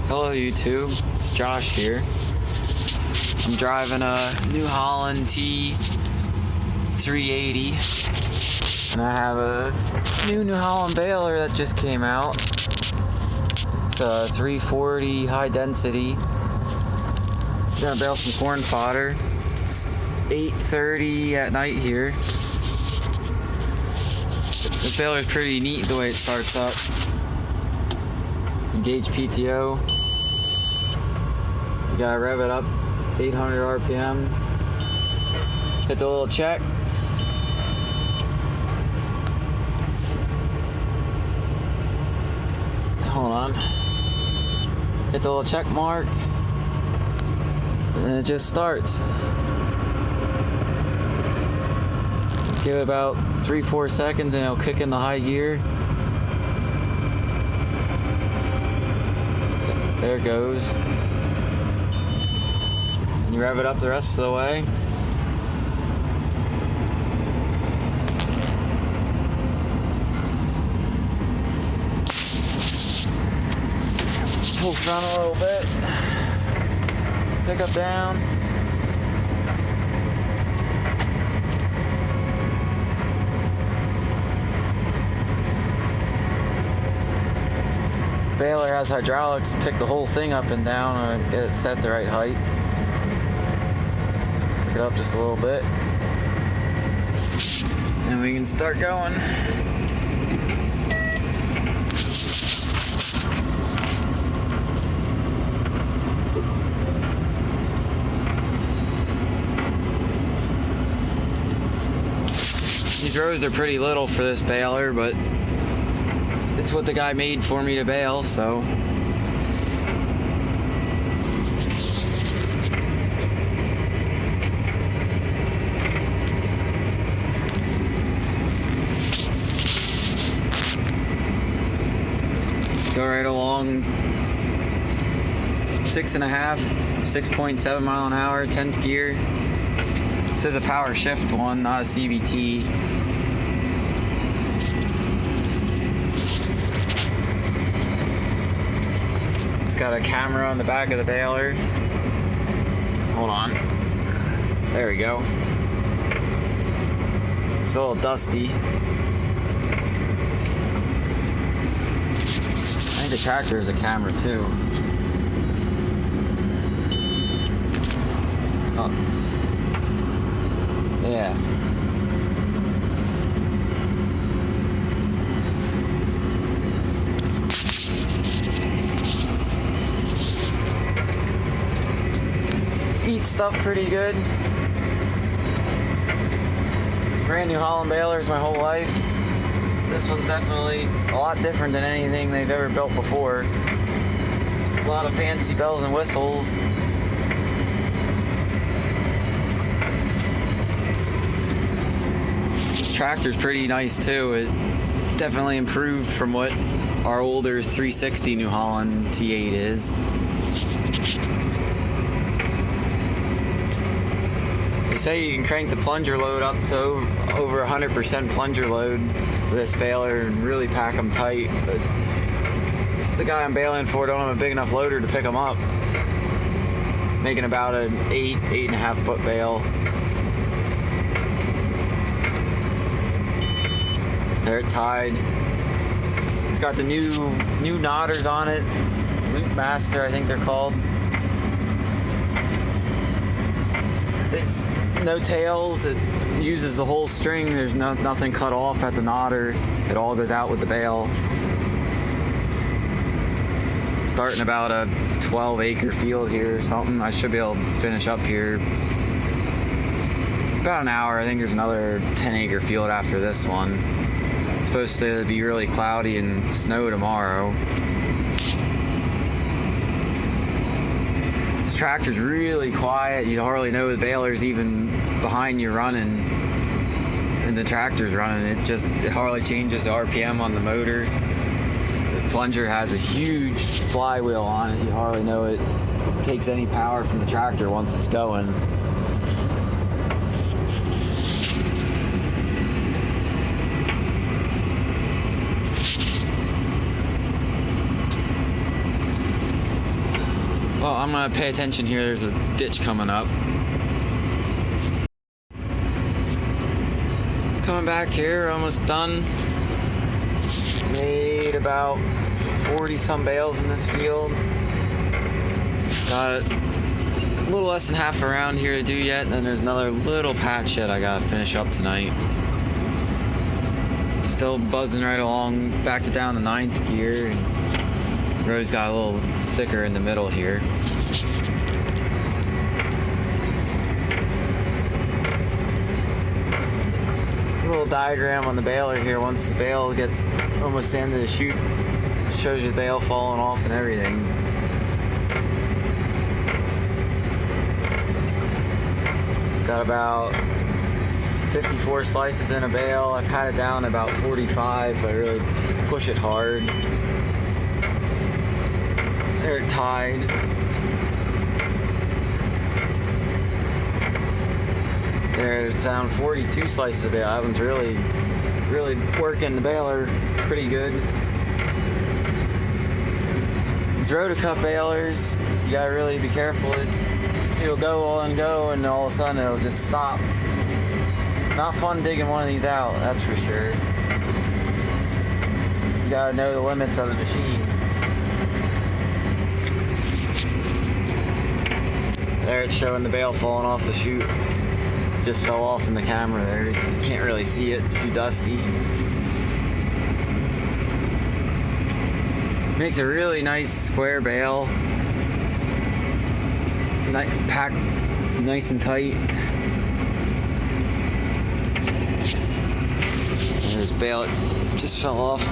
Hello YouTube, it's Josh here. I'm driving a New Holland t8.380 and I have a New Holland baler that just came out. It's a 340 high density. I'm gonna bale some corn fodder. It's 8:30 at night here. This baler is pretty neat the way it starts up. Engage PTO. You gotta rev it up 800 RPM. Hit the little check. Hold on. Hit the little check mark. And it just starts. Give it about 3-4 seconds and it'll kick in the high gear. There it goes. And you rev it up the rest of the way. Pull front a little bit. Pick up down. Baler has hydraulics to pick the whole thing up and down and get it set the right height. Pick it up just a little bit. And we can start going. These rows are pretty little for this baler, but it's what the guy made for me to bale, so. Go right along 6.7 mile an hour, 10th gear. This is a power shift one, not a CVT. Got a camera on the back of the baler. Hold on. There we go. It's a little dusty. I think the tractor has a camera too. Oh. Yeah. Eat stuff pretty good. Brand new Holland balers my whole life. This one's definitely a lot different than anything they've ever built before. A lot of fancy bells and whistles. This tractor's pretty nice too. It's definitely improved from what our older 360 New Holland T8 is. They say you can crank the plunger load up to over 100% plunger load with this baler and really pack them tight, but the guy I'm baling for don't have a big enough loader to pick them up. Making about an 8.5 foot bale. They're tied. It's got the new knotters on it. Loop Master, I think they're called. It's no tails. It uses the whole string. There's nothing cut off at the knotter. It all goes out with the bale. Starting about a 12-acre field here or something. I should be able to finish up here about an hour. I think there's another 10-acre field after this one. It's supposed to be really cloudy and snow tomorrow. This tractor's really quiet. You hardly know the baler's even behind you running and the tractor's running. It hardly changes the RPM on the motor. The plunger has a huge flywheel on it. You hardly know it takes any power from the tractor once it's going. Well, I'm gonna pay attention here. There's a ditch coming up. Coming back here, almost done. Made about 40 some bales in this field. Got a little less than half around here to do yet, and then there's another little patch that I gotta finish up tonight. Still buzzing right along, back to down to 9th gear, and road's got a little thicker in the middle here. A little diagram on the baler here. Once the bale gets almost to the end of the chute, it shows you the bale falling off and everything. Got about 54 slices in a bale. I've had it down to about 45. I really push it hard. They're tied. There's down 42 slices of bale. That one's really working the baler pretty good. These rotocup balers, you gotta really be careful. It'll go and go, and all of a sudden it'll just stop. It's not fun digging one of these out, that's for sure. You gotta know the limits of the machine. There it's showing the bale falling off the chute. Just fell off in the camera there. You can't really see it, it's too dusty. Makes a really nice square bale. Packed nice and tight. There's bale, it just fell off.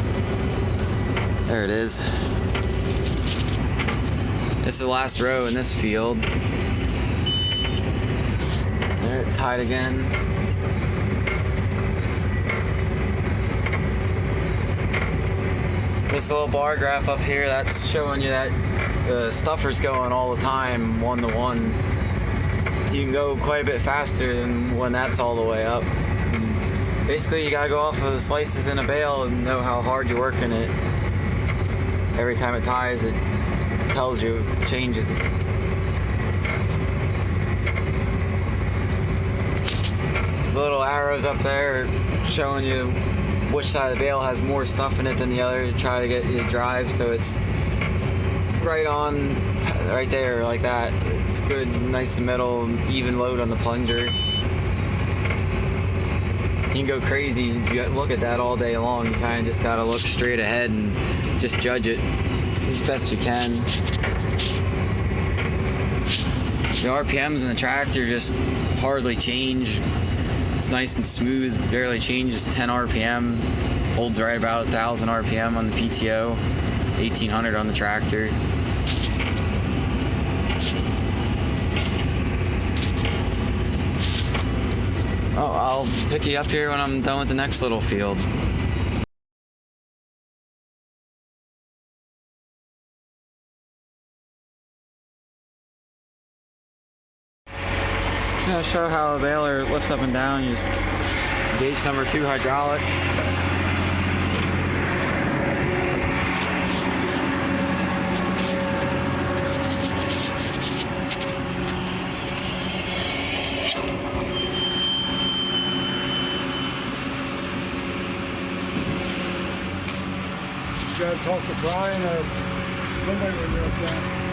There it is. This is the last row in this field. There, tied again. This little bar graph up here, that's showing you that the stuffer's going all the time, 1 to 1. You can go quite a bit faster than when that's all the way up. And basically, you gotta go off of the slices in a bale and know how hard you're working it. Every time it ties, it tells you, it changes. The little arrows up there showing you which side of the bale has more stuff in it than the other to try to get you to drive, so it's right there like that. It's good, nice and middle, even load on the plunger. You can go crazy if you look at that all day long. You kind of just gotta look straight ahead and just judge it as best you can. The RPMs in the tractor just hardly change. It's nice and smooth, barely changes 10 RPM, holds right about 1,000 RPM on the PTO, 1,800 on the tractor. Oh, I'll pick you up here when I'm done with the next little field. I'm going to show how the baler lifts up and down. You just gauge number 2 hydraulic. You gotta talk to Brian or somebody when you're down.